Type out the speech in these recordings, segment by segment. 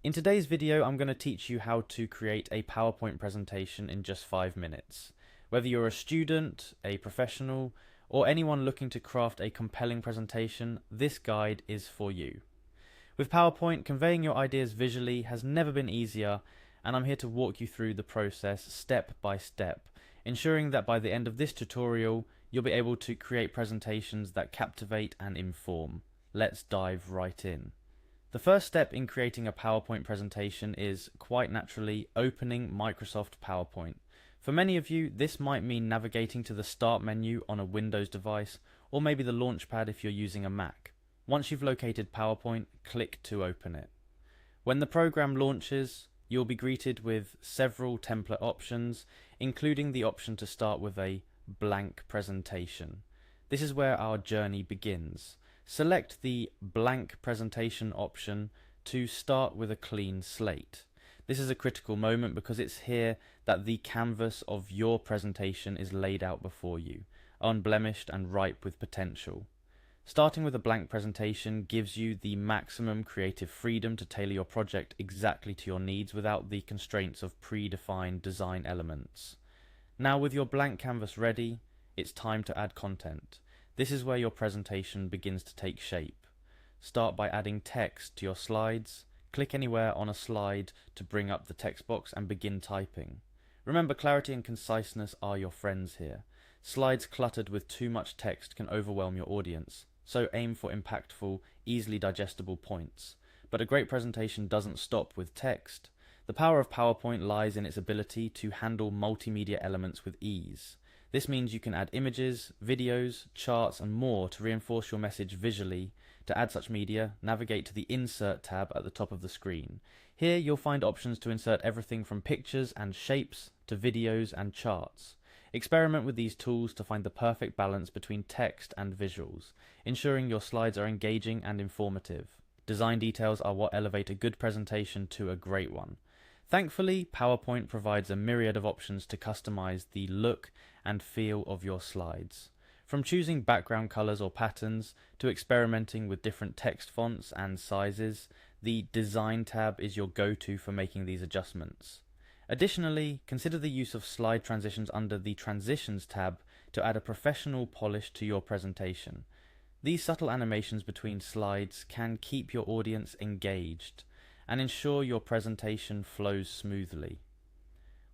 In today's video, I'm going to teach you how to create a PowerPoint presentation in just 5 minutes. Whether you're a student, a professional, or anyone looking to craft a compelling presentation, this guide is for you. With PowerPoint, conveying your ideas visually has never been easier, and I'm here to walk you through the process step by step, ensuring that by the end of this tutorial, you'll be able to create presentations that captivate and inform. Let's dive right in. The first step in creating a PowerPoint presentation is, quite naturally, opening Microsoft PowerPoint. For many of you, this might mean navigating to the Start menu on a Windows device, or maybe the Launchpad if you're using a Mac. Once you've located PowerPoint, click to open it. When the program launches, you'll be greeted with several template options, including the option to start with a blank presentation. This is where our journey begins. Select the blank presentation option to start with a clean slate. This is a critical moment because it's here that the canvas of your presentation is laid out before you, unblemished and ripe with potential. Starting with a blank presentation gives you the maximum creative freedom to tailor your project exactly to your needs without the constraints of predefined design elements. Now, with your blank canvas ready, it's time to add content. This is where your presentation begins to take shape. Start by adding text to your slides. Click anywhere on a slide to bring up the text box and begin typing. Remember, clarity and conciseness are your friends here. Slides cluttered with too much text can overwhelm your audience, so aim for impactful, easily digestible points. But a great presentation doesn't stop with text. The power of PowerPoint lies in its ability to handle multimedia elements with ease. This means you can add images, videos, charts, and more to reinforce your message visually. To add such media, navigate to the Insert tab at the top of the screen. Here you'll find options to insert everything from pictures and shapes to videos and charts. Experiment with these tools to find the perfect balance between text and visuals, ensuring your slides are engaging and informative. Design details are what elevate a good presentation to a great one. Thankfully, PowerPoint provides a myriad of options to customize the look and feel of your slides. From choosing background colors or patterns to experimenting with different text fonts and sizes, the Design tab is your go-to for making these adjustments. Additionally, consider the use of slide transitions under the Transitions tab to add a professional polish to your presentation. These subtle animations between slides can keep your audience engaged and ensure your presentation flows smoothly.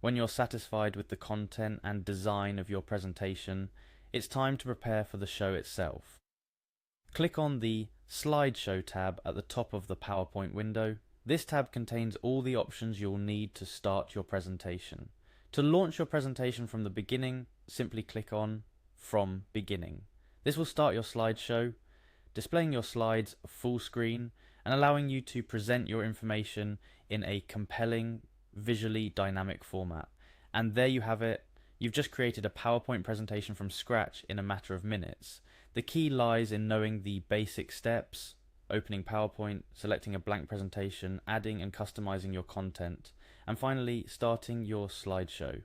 When you're satisfied with the content and design of your presentation, it's time to prepare for the show itself. Click on the Slideshow tab at the top of the PowerPoint window. This tab contains all the options you'll need to start your presentation. To launch your presentation from the beginning, simply click on From Beginning. This will start your slideshow, displaying your slides full screen and allowing you to present your information in a compelling, visually dynamic format. And there you have it. You've just created a PowerPoint presentation from scratch in a matter of minutes. The key lies in knowing the basic steps: opening PowerPoint, selecting a blank presentation, adding and customizing your content, and finally starting your slideshow.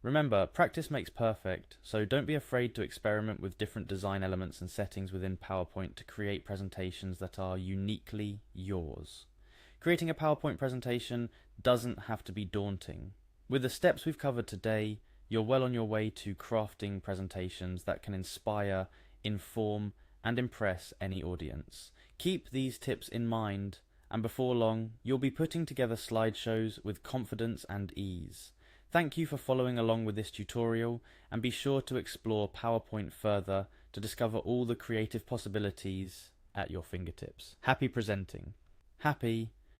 Remember, practice makes perfect, so don't be afraid to experiment with different design elements and settings within PowerPoint to create presentations that are uniquely yours. Creating a PowerPoint presentation doesn't have to be daunting. With the steps we've covered today, you're well on your way to crafting presentations that can inspire, inform, and impress any audience. Keep these tips in mind, and before long, you'll be putting together slideshows with confidence and ease. Thank you for following along with this tutorial, and be sure to explore PowerPoint further to discover all the creative possibilities at your fingertips. Happy presenting. Happy